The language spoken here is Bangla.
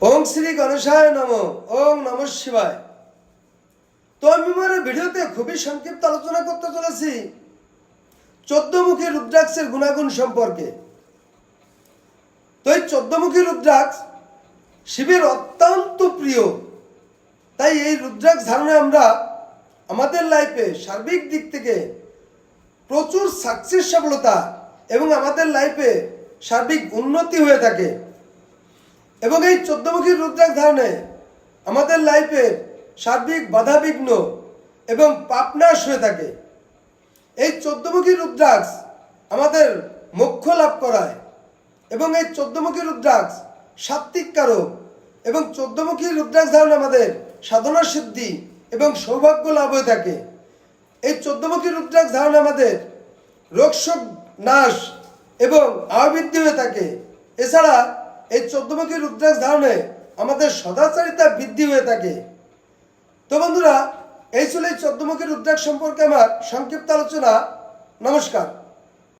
ओम श्री गणेशाय नमो। ओम नमः शिवाय। तो আমি আমার ভিডিওতে খুবই সংক্ষিপ্ত আলোচনা করতে চলেছি 14 মুখী রুদ্রাক্ষের গুণাগুণ সম্পর্কে। তো এই 14 মুখী রুদ্রাক্ষ শিবের অত্যন্ত প্রিয়, তাই এই রুদ্রাক্ষ ধারণে আমরা আমাদের লাইফে সার্বিক দিক থেকে প্রচুর সাকসেস সফলতা এবং আমাদের লাইফে সার্বিক উন্নতি হয়ে থাকে। এবং এই 14 মুখী রুদ্রাক্ষ ধারণে আমাদের লাইফে সার্বিক বাধাবিঘ্ন এবং পাপনাশ হয়ে থাকে। এই 14 মুখী রুদ্রাক্ষ আমাদের মোক্ষ লাভ করায় এবং এই 14 মুখী রুদ্রাক্ষ সাত্ত্বিক কারক এবং 14 মুখী রুদ্রাক্ষ ধারণে আমাদের সাধনা সিদ্ধি এবং সৌভাগ্য লাভ হয়ে থাকে। এই 14 মুখী রুদ্রাক্ষ ধারণে আমাদের রোগ শোক নাশ এবং আয়বৃদ্ধি হয়ে থাকে। এছাড়া এই 14 মুখী রুদ্রাক্ষ ধারণে আমাদের সদাচারিতা বৃদ্ধি হয়ে থাকে। তো বন্ধুরা, এই ছিল এই 14 মুখী রুদ্রাক্ষ সম্পর্কে আমার সংক্ষিপ্ত আলোচনা। নমস্কার।